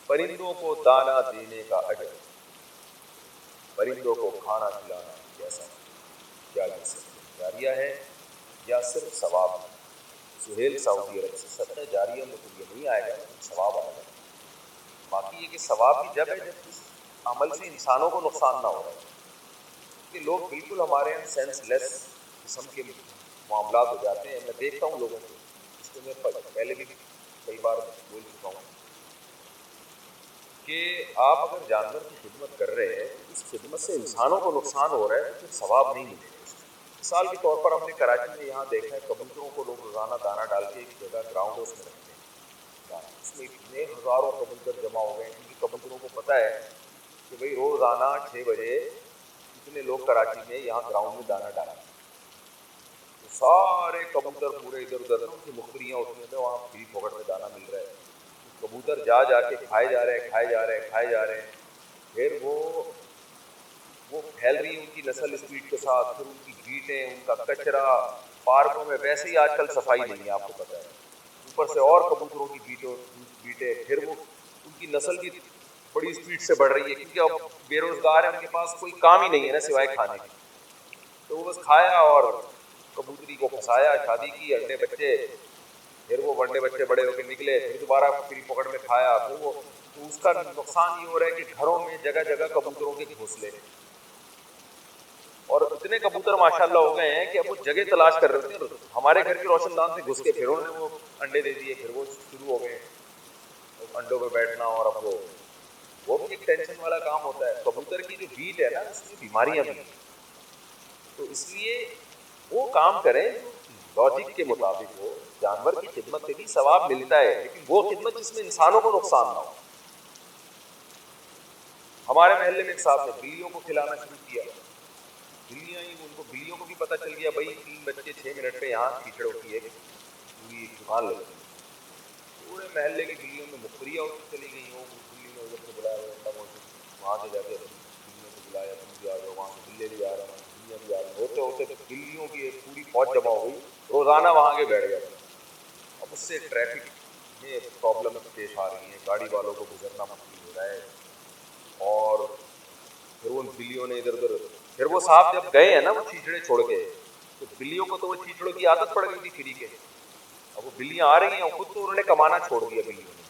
پرندوں کو دانہ دینے کا اجر، پرندوں کو کھانا کھلانا کیسا، کیا یہ صدقہ جاریہ ہے یا صرف ثواب ہے؟ سہیل سعودی عرب سے، صدقہ جاریہ میں تو یہ نہیں آئے گا لیکن ثواب آئے گا۔ باقی یہ کہ ثواب بھی جب ہے جب اس عمل سے انسانوں کو نقصان نہ ہو رہا ہے، کہ لوگ بالکل ہمارے یہاں سینس لیس قسم کے معاملات ہو جاتے ہیں۔ میں دیکھتا ہوں لوگوں کو، اس کو میں پہلے بھی کئی بار بول چکا ہوں کہ آپ اگر جانور کی خدمت کر رہے ہیں تو اس خدمت سے انسانوں کو نقصان ہو رہا ہے تو پھر ثواب نہیں ملے گا۔ مثال کے طور پر ہم نے کراچی میں یہاں دیکھا ہے کبوتروں کو لوگ روزانہ دانہ ڈال کے ایک جگہ گراؤنڈ ہے اس میں رکھتے ہیں، اس میں اتنے ہزاروں کبوتر جمع ہو گئے ہیں کیونکہ کبوتروں کو پتہ ہے کہ بھئی روزانہ 6 بجے اتنے لوگ کراچی میں یہاں گراؤنڈ میں دانہ ڈالیں، تو سارے کبوتر پورے ادھر ادھر ان کی مختریاں ہوتی ہیں، وہاں فری پھوکٹ میں دانہ مل رہا ہے، کبوتر جا جا کے کھائے جا رہے ہیں، کھائے جا رہے ہیں، کھائے جا رہے ہیں، پھر وہ پھیل رہی ہے ان کی نسل اسپیڈ کے ساتھ، پھر ان کی گیٹیں، ان کا کچرا، پارکوں میں ویسے ہی آج کل صفائی نہیں ہے آپ کو پتہ ہے، اوپر سے اور کبوتروں کی بیٹیں، پھر وہ ان کی نسل بھی بڑی اسپیڈ سے بڑھ رہی ہے کیونکہ اب بے روزگار ہیں، ان کے پاس کوئی کام ہی نہیں ہے نا سوائے کھانے کی، تو وہ بس کھایا اور کبوتری کو پھنسایا، شادی کی، انڈے بچے، پھر وہ انڈے بچے بڑے ہو کے نکلے، پھر دوبارہ فری پکڑ میں کھایا، پھر وہ، تو اس کا نقصان یہ ہو رہا ہے کہ گھروں میں جگہ جگہ کبوتروں کے گھونسلے، اور اتنے کبوتر ماشاءاللہ ہو گئے ہیں کہ اب وہ جگہ تلاش کر رہے ہوتے ہیں، ہمارے گھر کے روشن دان سے گھس کے پھر انہوں نے وہ انڈے دے دیے، پھر وہ شروع ہو گئے انڈوں پہ بیٹھنا، اور اب وہ بھی ایک ٹینشن والا کام ہوتا ہے۔ کبوتر کی جو بیٹ ہے نا اس میں بیماریاں بھی ہیں، تو اس لیے وہ کام کریں جو لاجک کے مطابق ہو، جانور کی خدمت سے بھی ثواب ملتا ہے لیکن وہ خدمت جس میں انسانوں کو نقصان نہ ہو۔ ہمارے محلے میں ایک صاحب نے بلیوں کو کھلانا شروع کیا، بلیاں ہی، ان کو بلیوں کو بھی پتہ چل گیا بھائی 3 بج کے 6 منٹ پہ یہاں کیچڑ ہوتی ہے، پوری دکان لگتی ہے، پورے محلے کی بلیوں میں مختریاں ہوتی چلی گئی، وہ بلی نے ادھر سے بلایا، وہاں سے جا کے اپنی بلیوں کو بلایا، تم بھی آ جاؤ، وہاں سے بلے بھی آ رہے ہیں، وہاں سے بلیاں بھی آ رہی ہیں، ہوتے ہوتے بلیوں کی ایک پوری فوج جمع ہو گئی، روزانہ وہاں کے بیٹھ جاتے ہیں۔ اب اس سے ٹریفک میں پرابلم پیش آ رہی ہیں، گاڑی والوں کو گزرنا مشکل ہو رہا ہے، اور پھر ان بلیوں نے ادھر ادھر، پھر وہ صاحب جب گئے ہیں نا وہ چیچڑے چھوڑ کے، تو بلیوں کو تو وہ چیچڑوں کی عادت پڑ گئی تھی فری کے، اب وہ بلیاں آ رہی ہیں، خود تو انہوں نے کمانا چھوڑ دیا، بلیوں نے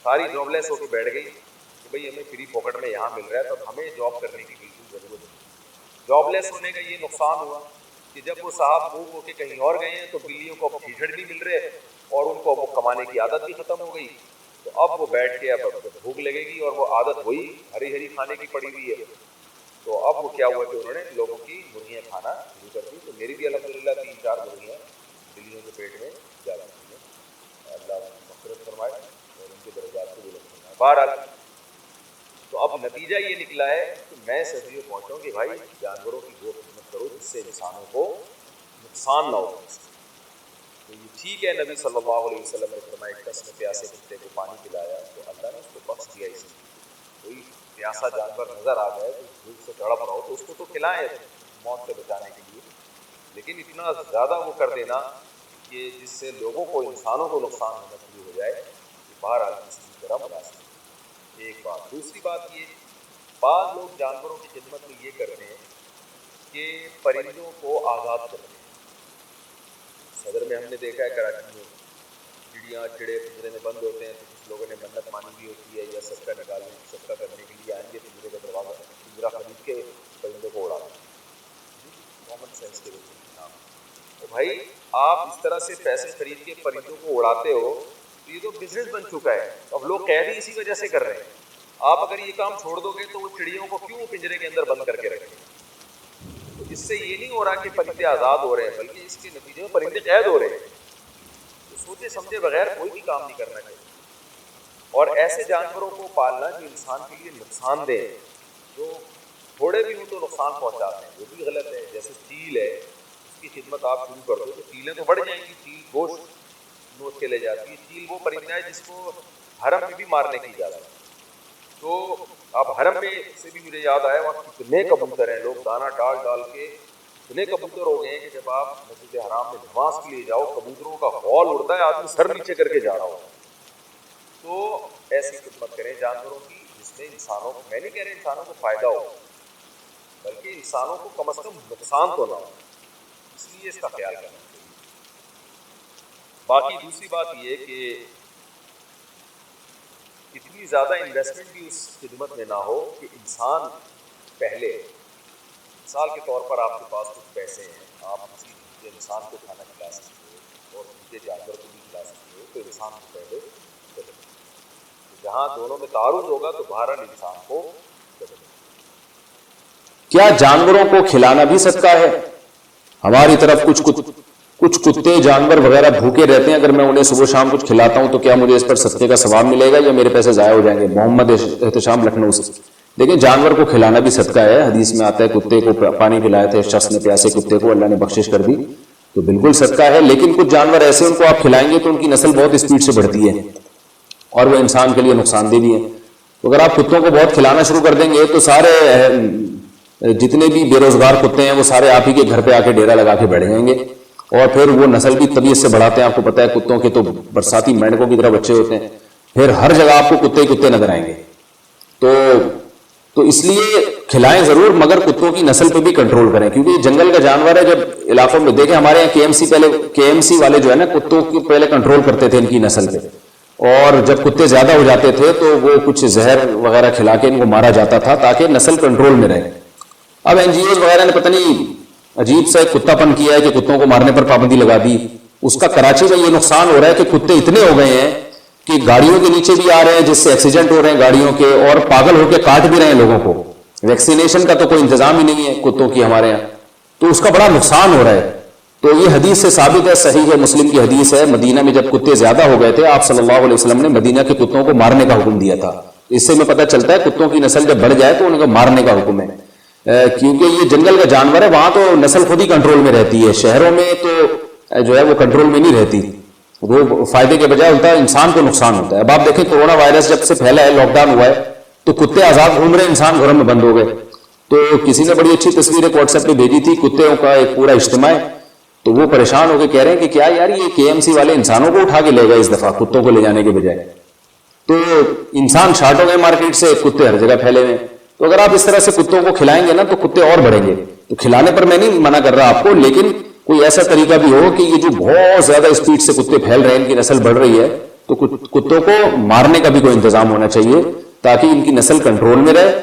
ساری جاب لیس ہو کے بیٹھ گئی کہ بھئی ہمیں فری پاکٹ میں یہاں مل رہا ہے تو ہمیں جاب کرنے کی بالکل ضرورت نہیں۔ جاب لیس ہونے کا یہ نقصان ہوا کہ جب وہ صاحب موو ہو کے کہیں اور گئے ہیں تو بلیوں کو اب چیچڑ بھی مل رہے اور ان کو اب وہ کمانے کی عادت بھی ختم ہو گئی، تو اب وہ بیٹھ کے اب بھوک لگے گی اور وہ عادت وہی ہری ہری کھانے کی پڑی ہوئی ہے، تو اب وہ کیا ہوا کہ انہوں نے لوگوں کی مرغیاں کھانا شروع کر دی، تو میری بھی الحمدللہ 3-4 مرغیاں بلیوں کے پیٹ میں جا چکی ہیں، اللہ ان کی مغفرت فرمائے اور ان کے درجات کو بلند فرمائے۔ بہرحال تو اب نتیجہ یہ نکلا ہے کہ میں اس نتیجے پہ پہنچا ہوں کہ بھائی جانوروں کی وہ خدمت کرو جس سے انسانوں کو نقصان نہ ہو۔ تو یہ ٹھیک ہے، نبی صلی اللہ علیہ وسلم نے فرمایا ایک شخص نے پیاسے کتے کو پانی پلایا تو اللہ نے اس کو بخش دیا، اس لیے کوئی پیاسا جانور نظر آ جائے تو بھوک سے تڑپ رہا ہو تو اس کو تو کھلائیں موت سے بچانے کے لیے، لیکن اتنا زیادہ وہ کر دینا کہ جس سے لوگوں کو، انسانوں کو نقصان ہونا شروع ہو جائے، یہ بہرحال کسی کی طرح مناسب ہے۔ ایک بات، دوسری بات یہ، بعض لوگ جانوروں کی خدمت میں یہ کرتے ہیں کہ پرندوں کو آزاد کرتے ہیں۔ صدر میں ہم نے دیکھا ہے کراچی میں چڑیاں چڑے پنجرے میں بند ہوتے ہیں تو کچھ لوگوں نے منت مانی بھی ہوتی ہے یا صدقہ نکالنے، صدقہ کرنے کے لیے آئیں گے پنجرے کا دروازہ، پنجرا خرید کے پرندوں کو اڑاتے ہیں، کامن سینس کے نام۔ تو بھائی آپ اس طرح سے پیسے خرید کے پرندوں کو اڑاتے ہو تو یہ تو بزنس بن چکا ہے، اب لوگ قید ہی اسی وجہ سے کر رہے ہیں۔ آپ اگر یہ کام چھوڑ دو گے تو وہ چڑیوں کو کیوں پنجرے کے اندر بند کر کے رکھیں؟ تو اس سے یہ نہیں ہو رہا کہ پرندے آزاد ہو رہے ہیں، بلکہ اس کے نتیجے میں پرندے قید ہو رہے ہیں۔ تو سوچے سمجھے بغیر کوئی بھی کام نہیں کرنا چاہیے، اور ایسے جانوروں کو پالنا جو انسان کے لیے نقصان دہ، جو تھوڑے بھی ہوں تو نقصان پہنچاتے ہیں، وہ بھی غلط ہے۔ جیسے چیل ہے، اس کی خدمت آپ شروع کر دو تو چیلیں تو بڑھ جائیں گی، چیل گوشت نوچ کے لے جاتی ہے، چیل وہ پرندہ ہے جس کو حرم میں بھی مارنے کی اجازت ہے۔ تو اب حرم میں سے بھی مجھے یاد آیا وہاں کتنے کبوتر ہیں، لوگ دانہ ڈال ڈال کے اتنے کبوتر ہو گئے ہیں کہ جب آپ مسجد حرام میں نماز کے لیے جاؤ کبوتروں کا غول اڑتا ہے، آدمی سر نیچے کر کے جا رہا ہوتا ہے۔ تو ایسی خدمت کریں جانوروں کی جس میں انسانوں کو، میں نہیں کہہ رہے انسانوں کو فائدہ ہو، بلکہ انسانوں کو کم از کم نقصان تو نہ ہو، اس لیے اس کا خیال کرنا چاہیے۔ باقی دوسری بات یہ کہ اتنی زیادہ انویسٹمنٹ بھی اس خدمت میں نہ ہو کہ انسان پہلے، مثال کے طور پر آپ کے پاس کچھ پیسے ہیں، آپ کسی دوسرے انسان کو کھانا کھلا سکتے ہو اور دوسرے جانور کو بھی کھلا سکتے ہو، تو انسان کو پہلے کریں۔ جہاں دونوں میں تعارض ہوگا تو بہرحال انسان کو کریں۔ کیا جانوروں کو کھلانا بھی صدقہ ہے؟ ہماری طرف کچھ کتے جانور وغیرہ بھوکے رہتے ہیں، اگر میں انہیں صبح شام کچھ کھلاتا ہوں تو کیا مجھے اس پر صدقے کا ثواب ملے گا یا میرے پیسے ضائع ہو جائیں گے؟ محمد احتشام لکھنؤ سے۔ دیکھیں جانور کو کھلانا بھی صدقہ ہے، حدیث میں آتا ہے کتے کو پانی پلائے تھے شخص نے، پیاسے کتے کو اللہ نے بخشش کر دی، تو بالکل صدقہ ہے۔ لیکن کچھ جانور ایسے ان کو آپ کھلائیں گے تو ان کی نسل بہت اسپیڈ سے بڑھتی ہے اور وہ انسان کے لیے نقصان دہ بھی ہے۔ تو اگر آپ کتوں کو بہت کھلانا شروع کر دیں گے تو سارے جتنے بھی بے روزگار کتے ہیں وہ سارے آپ ہی کے گھر پہ آ کے ڈیرا لگا کے بیٹھ جائیں گے، اور پھر وہ نسل بھی طبیعت سے بڑھاتے ہیں۔ آپ کو پتہ ہے کتوں کے تو برساتی مینڈکوں کی طرح بچے ہوتے ہیں، پھر ہر جگہ آپ کو کتے کتے نظر آئیں گے۔ تو اس لیے کھلائیں ضرور، مگر کتوں کی نسل پہ بھی کنٹرول کریں، کیونکہ یہ جنگل کا جانور ہے۔ جب علاقوں میں دیکھیں ہمارے یہاں کے ایم سی والے جو ہے نا کتوں کی پہلے کنٹرول کرتے تھے ان کی نسل پہ، اور جب کتے زیادہ ہو جاتے تھے تو وہ کچھ زہر وغیرہ کھلا کے ان کو مارا جاتا تھا تاکہ نسل کنٹرول میں رہے۔ اب این جی اوز وغیرہ نے پتہ نہیں عجیب سا ایک کتا پن کیا ہے کہ کتوں کو مارنے پر پابندی لگا دی۔ اس کا کراچی میں یہ نقصان ہو رہا ہے کہ کتے اتنے ہو گئے ہیں کہ گاڑیوں کے نیچے بھی آ رہے ہیں جس سے ایکسیڈنٹ ہو رہے ہیں گاڑیوں کے، اور پاگل ہو کے کاٹ بھی رہے ہیں لوگوں کو۔ ویکسینیشن کا تو کوئی انتظام ہی نہیں ہے کتوں کی ہمارے یہاں، تو اس کا بڑا نقصان ہو رہا ہے۔ تو یہ حدیث سے ثابت ہے، صحیح ہے، مسلم کی حدیث ہے، مدینہ میں جب کتے زیادہ ہو گئے تھے آپ صلی اللہ علیہ وسلم نے مدینہ کے کتوں کو مارنے کا حکم دیا تھا۔ اس سے میں پتہ چلتا ہے کتوں کی نسل جب بڑھ جائے تو ان کو مارنے کا حکم ہے، کیونکہ یہ جنگل کا جانور ہے، وہاں تو نسل خود ہی کنٹرول میں رہتی ہے، شہروں میں تو جو ہے وہ کنٹرول میں نہیں رہتی، وہ فائدے کے بجائے الٹا انسان کو نقصان ہوتا ہے۔ اب آپ دیکھیں کورونا وائرس جب سے پھیلا ہے، لاک ڈاؤن ہوا ہے، تو کتے آزاد گھوم رہے ہیں، انسان گھروں میں بند ہو گئے۔ تو کسی نے بڑی اچھی تصویر ایک واٹس ایپ پہ بھیجی تھی، کتوں کا ایک پورا اجتماع ہے، تو وہ پریشان ہو کے کہہ رہے ہیں کہ کیا یار یہ کے ایم سی والے انسانوں کو اٹھا کے لے گئے اس دفعہ کتوں کو لے جانے کے بجائے۔ تو انسان شارٹ ہو گئے مارکیٹ سے، کتے ہر جگہ پھیلے ہوئے۔ تو اگر آپ اس طرح سے کتوں کو کھلائیں گے نا تو کتے اور بڑھیں گے۔ تو کھلانے پر میں نہیں منع کر رہا آپ کو، لیکن کوئی ایسا طریقہ بھی ہو کہ یہ جو بہت زیادہ اسپیڈ سے کتے پھیل رہے ہیں، ان کی نسل بڑھ رہی ہے، تو کتوں کو مارنے کا بھی کوئی انتظام ہونا چاہیے تاکہ ان کی نسل کنٹرول میں رہے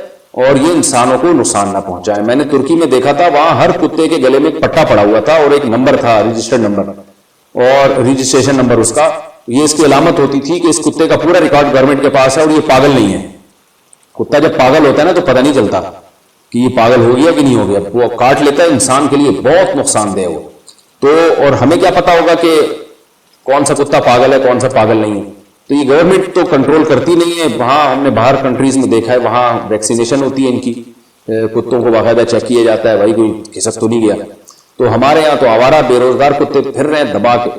اور یہ انسانوں کو نقصان نہ پہنچائے۔ میں نے ترکی میں دیکھا تھا، وہاں ہر کتے کے گلے میں ایک پٹا پڑا ہوا تھا اور ایک نمبر تھا، رجسٹرڈ نمبر اور رجسٹریشن نمبر اس کا۔ یہ اس کی علامت ہوتی تھی کہ اس کتے کا پورا ریکارڈ گورنمنٹ کے پاس ہے اور یہ پاگل نہیں ہے۔ کتا جب پاگل ہوتا ہے نا تو پتہ نہیں چلتا کہ یہ پاگل ہو گیا کہ نہیں ہو گیا، وہ کاٹ لیتا ہے، انسان کے لیے بہت نقصان دہ وہ۔ تو اور ہمیں کیا پتا ہوگا کہ کون سا کتا پاگل ہے کون سا پاگل نہیں ہے؟ تو یہ گورنمنٹ تو کنٹرول کرتی نہیں ہے۔ وہاں ہم نے باہر کنٹریز میں دیکھا ہے، وہاں ویکسینیشن ہوتی ہے ان کی، کتوں کو باقاعدہ چیک کیا جاتا ہے بھائی کوئی کھسک تو نہیں گیا۔ تو ہمارے یہاں تو آوارہ بے روزگار کتے پھر رہے ہیں دبا کے،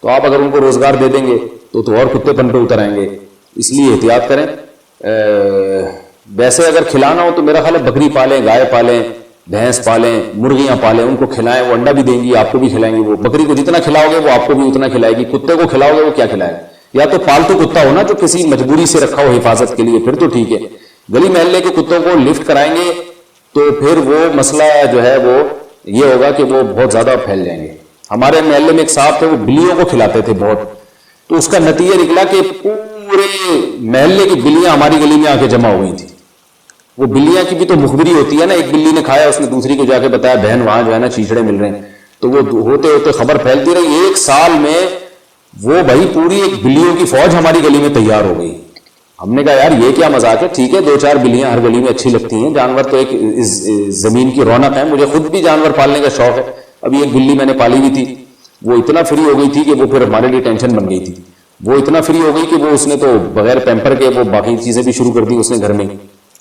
تو آپ اگر ان کو روزگار دے دیں گے تو اور کتے پن پہ اتر آئیں گے، اس لیے احتیاط کریں۔ ویسے اگر کھلانا ہو تو میرا خیال ہے بکری پالیں، گائے پالیں، بھینس پالیں، مرغیاں پالیں، ان کو کھلائیں، وہ انڈا بھی دیں گی، آپ کو بھی کھلائیں گے۔ وہ بکری کو جتنا کھلاؤ گے وہ آپ کو بھی اتنا کھلائے گی، کتے کو کھلاؤ گے وہ کیا کھلائے گا؟ یا تو پالتو کتا ہونا جو کسی مجبوری سے رکھا ہو حفاظت کے لیے، پھر تو ٹھیک ہے۔ گلی محلے کے کتوں کو لفٹ کرائیں گے تو پھر وہ مسئلہ جو ہے وہ یہ ہوگا کہ وہ بہت زیادہ پھیل جائیں گے۔ ہمارے محلے میں ایک صاحب تھے، وہ بلیوں کو کھلاتے تھے بہت، تو اس کا نتیجہ نکلا کہ پورے محلے کی بلیاں ہماری گلی میں آ کے جمع ہو گئی تھی۔ وہ بلیاں کی بھی تو مخبری ہوتی ہے نا، ایک بلی نے کھایا، اس نے دوسری کو جا کے بتایا بہن وہاں جو ہے نا چیچڑے مل رہے ہیں، تو وہ ہوتے ہوتے خبر پھیلتی رہی۔ ایک سال میں وہ بھائی پوری ایک بلیوں کی فوج ہماری گلی میں تیار ہو گئی۔ ہم نے کہا یار یہ کیا مذاق ہے، ٹھیک ہے 2-4 بلیاں ہر گلی میں اچھی لگتی ہیں، جانور تو ایک زمین کی رونق ہے، مجھے خود بھی جانور پالنے کا شوق ہے۔ ابھی ایک بلی میں نے پالی ہوئی تھی، وہ اتنا فری ہو گئی تھی کہ وہ پھر ہمارے لیے ٹینشن بن گئی تھی۔ وہ اتنا فری ہو گئی کہ وہ اس نے تو بغیر پیمپر کے وہ باقی چیزیں بھی شروع کر دی اس نے گھر میں،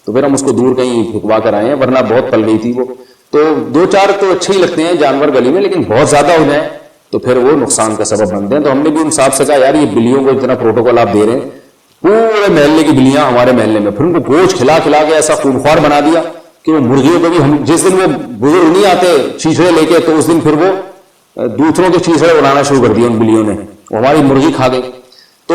تو پھر ہم اس کو دور کہیں پھکوا کر آئے ہیں، ورنہ بہت پل گئی تھی وہ۔ تو 2-4 تو اچھے ہی لگتے ہیں جانور گلی میں، لیکن بہت زیادہ ہو جائیں تو پھر وہ نقصان کا سبب بنتے ہیں۔ تو ہم نے بھی ان صاحب سے کہا یار یہ بلیوں کو اتنا پروٹوکول آپ دے رہے ہیں، پورے محلے کی بلیاں ہمارے محلے میں، پھر ان کو گوشت کھلا کھلا کے ایسا خونخوار بنا دیا کہ وہ مرغیوں کو بھی، ہم جس دن وہ بزرگ نہیں آتے چیچڑے لے کے، تو اس دن پھر وہ دوسروں کے چیچڑے اڑانا شروع کر دیا ان بلیوں نے، وہ ہماری مرغی کھا گئی۔ تو